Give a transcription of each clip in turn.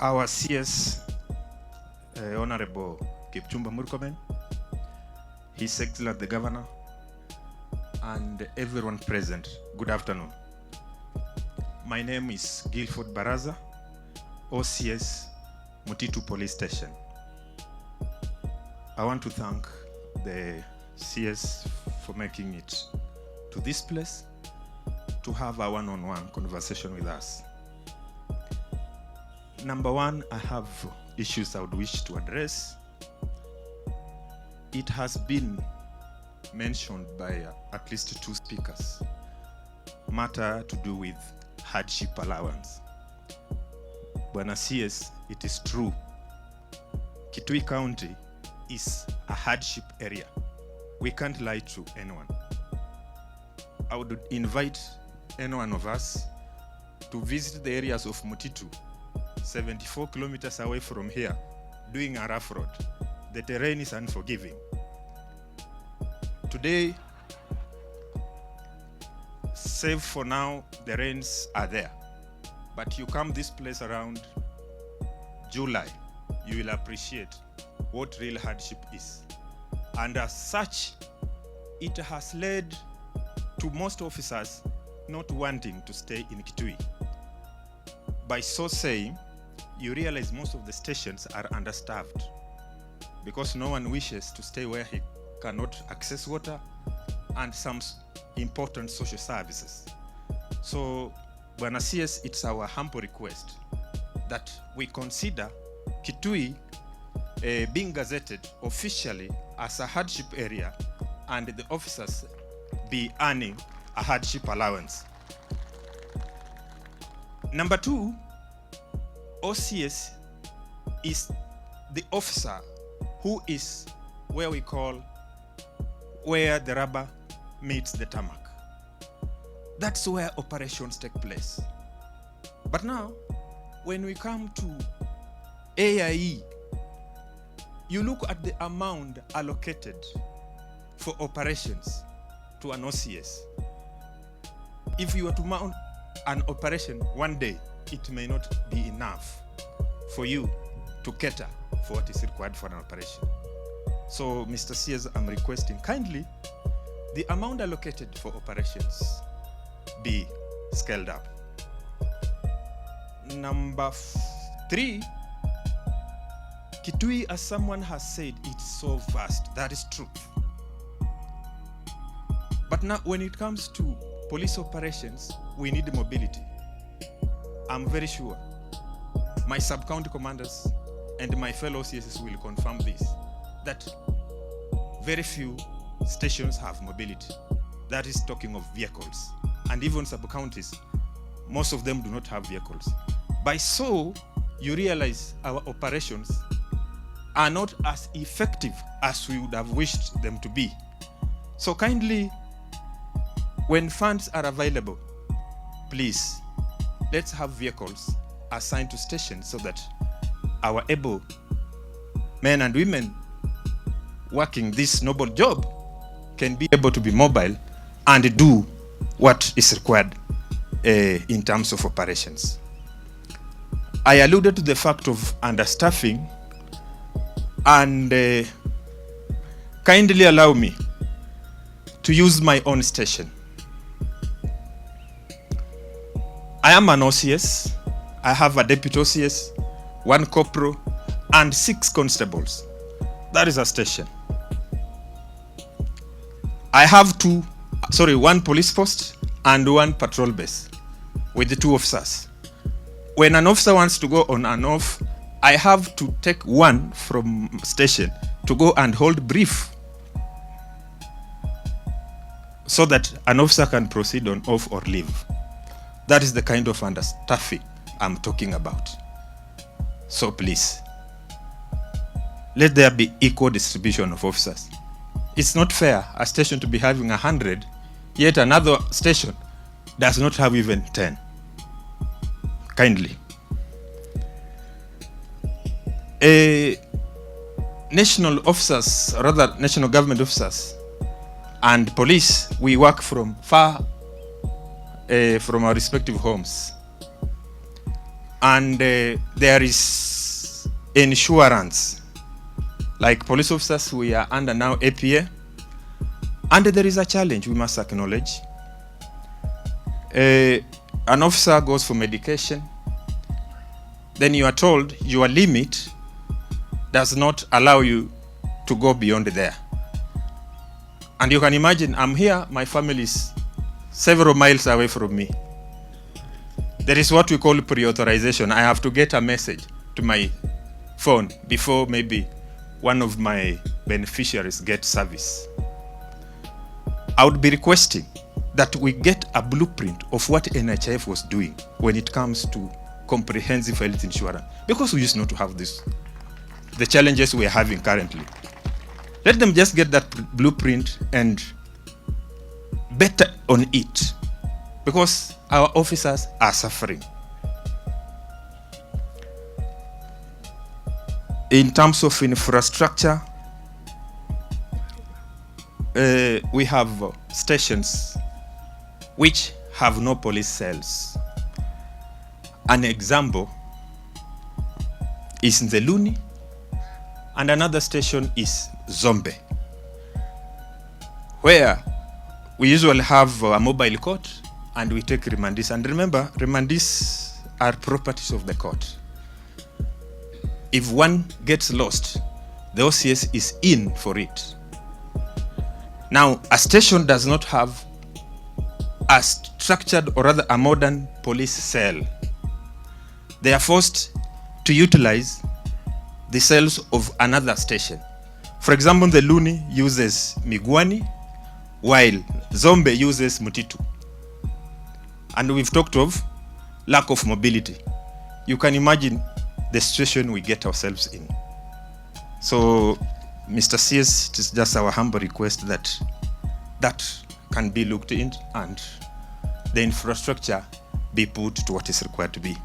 Our CS, Honorable Kipchumba Murkomen, His Excellency the Governor, and everyone present, good afternoon. My name is Guilford Baraza, OCS, Mutitu Police Station. I want to thank the CS for making it to this place to have a one-on-one conversation with us. Number one, I have issues I would wish to address. It has been mentioned by at least two speakers, matter to do with hardship allowance. Bwana CS, it is true. Kitui County is a hardship area. We can't lie to anyone. I would invite any one of us to visit the areas of Mutitu, 74 kilometers away from here, doing a rough road. The terrain is unforgiving. Today, save for now, the rains are there. But you come this place around July, you will appreciate what real hardship is. And as such, it has led to most officers not wanting to stay in Kitui. By so saying, you realize most of the stations are understaffed because no one wishes to stay where he cannot access water and some important social services. So, Bwana CS, it's our humble request that we consider Kitui being gazetted officially as a hardship area and the officers be earning a hardship allowance. Number two, OCS is the officer who is where we call where the rubber meets the tarmac. That's where operations take place. But now, when we come to AIE, you look at the amount allocated for operations to an OCS. If you were to mount an operation one day, it may not be enough for you to cater for what is required for an operation. So, Mr. CS, I'm requesting kindly the amount allocated for operations be scaled up. Number three, Kitui, as someone has said, it's so vast. That is true. But now, when it comes to police operations, we need mobility. I'm very sure my sub-county commanders and my fellow CSs will confirm this, that very few stations have mobility. That is talking of vehicles. And even sub-counties, most of them do not have vehicles. By so, you realize our operations are not as effective as we would have wished them to be. So kindly, when funds are available, please, let's have vehicles assigned to stations so that our able men and women working this noble job can be able to be mobile and do what is required in terms of operations. I alluded to the fact of understaffing, and kindly allow me to use my own station. I am an OCS. I have a deputy OCS, one corporal, and 6 constables. That is a station. I have one police post and 1 patrol base with the 2 officers. When an officer wants to go on and off, I have to take one from station to go and hold brief so that an officer can proceed on off or leave. That is the kind of understaffing I'm talking about. So please, let there be equal distribution of officers. It's not fair a station to be having 100, yet another station does not have even 10. Kindly. National officers, rather national government officers and police, we work from far from our respective homes. and there is insurance. Like police officers, we are under now APA, and there is a challenge we must acknowledge. An officer goes for medication, then you are told your limit does not allow you to go beyond there. And you can imagine, I'm here, my family is several miles away from me. There is what we call pre-authorization. I have to get a message to my phone before maybe one of my beneficiaries gets service. I would be requesting that we get a blueprint of what NHIF was doing when it comes to comprehensive health insurance, because we used not to have this, the challenges we are having currently. Let them just get that blueprint and better on it, because our officers are suffering. In terms of infrastructure, we have stations which have no police cells. An example is in the Luni, and another station is Zombe, where we usually have a mobile court and we take remandis. And remember, remandis are properties of the court. If one gets lost, the OCS is in for it. Now, a station does not have a structured, or rather a modern police cell. They are forced to utilize the cells of another station. For example, the Luni uses Migwani, while Zombe uses Mutitu. And we've talked of lack of mobility. You can imagine the situation we get ourselves in. So, Mr. CS, it is just our humble request that that can be looked into and the infrastructure be put to what is required to be.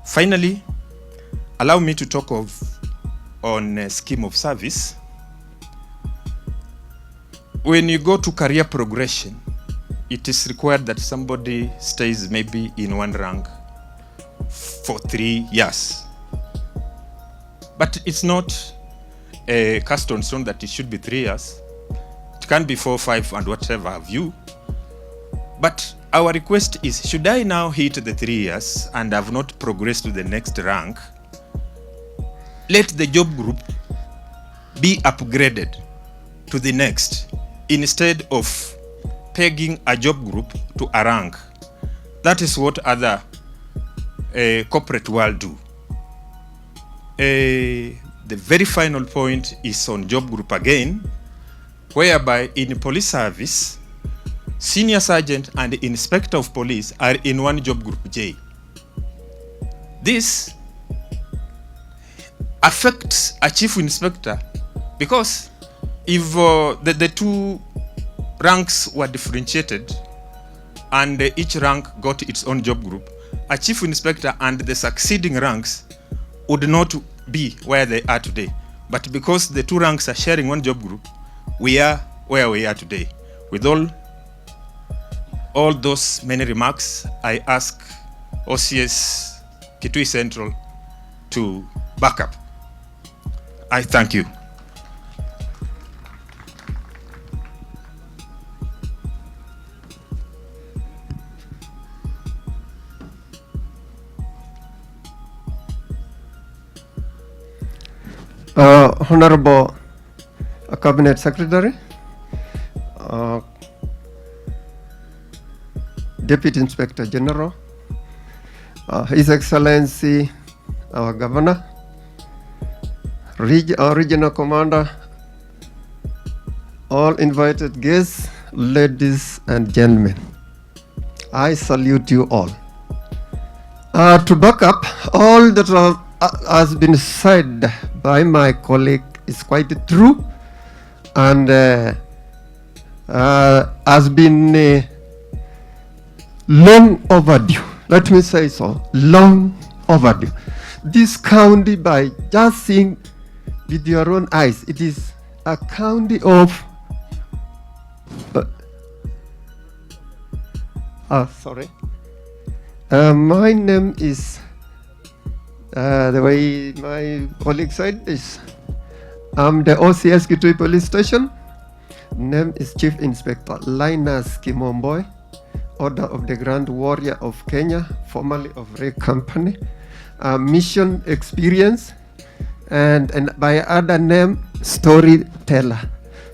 Finally, allow me to talk on a scheme of service. When you go to career progression, it is required that somebody stays maybe in one rank for 3 years. But it's not a cast on stone that it should be 3 years. It can be 4, 5, and whatever have you. But our request is, should I now hit the 3 years and have not progressed to the next rank, let the job group be upgraded to the next, instead of pegging a job group to a rank. That is what other corporate world do. The very final point is on job group again, whereby in police service, senior sergeant and inspector of police are in one job group J. This affects a chief inspector, because if the two ranks were differentiated and each rank got its own job group, a chief inspector and the succeeding ranks would not be where they are today. But because the two ranks are sharing one job group, we are where we are today. With all those many remarks, I ask OCS Kitui Central to back up. I thank you. Honorable Cabinet Secretary, Deputy Inspector General, His Excellency our Governor, Regional Commander, all invited guests, ladies and gentlemen, I salute you all. To back up, all that has been said by my colleague is quite true, and has been long overdue. Let me say so, long overdue. This county, by just seeing with your own eyes, it is a county of sorry. My name is The way my colleague said this, I'm the OCS Kitui Police Station. Name is Chief Inspector Linus Kimomboy, Order of the Grand Warrior of Kenya, formerly of Ray Company. Mission experience, and by other name, storyteller.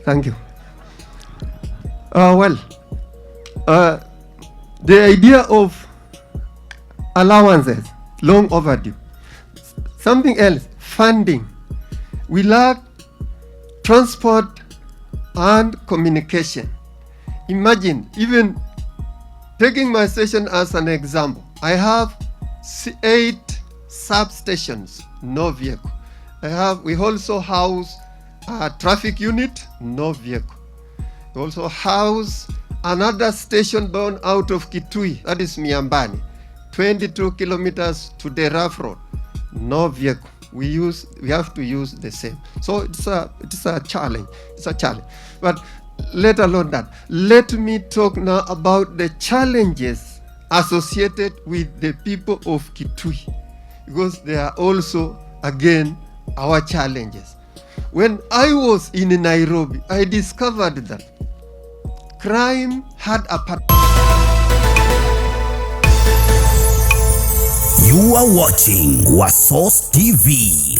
Thank you. The idea of allowances, long overdue. Something else, funding. We lack transport and communication. Imagine, even taking my station as an example, I have 8 substations, no vehicle. We also house a traffic unit, no vehicle. We also house another station born out of Kitui, that is Miambani, 22 kilometers to the rough road, no vehicle. We have to use the same. So it's a challenge. It's a challenge. But let alone that, let me talk now about the challenges associated with the people of Kitui, because they are also, again, our challenges. When I was in Nairobi, I discovered that crime had a You are watching Wasos TV.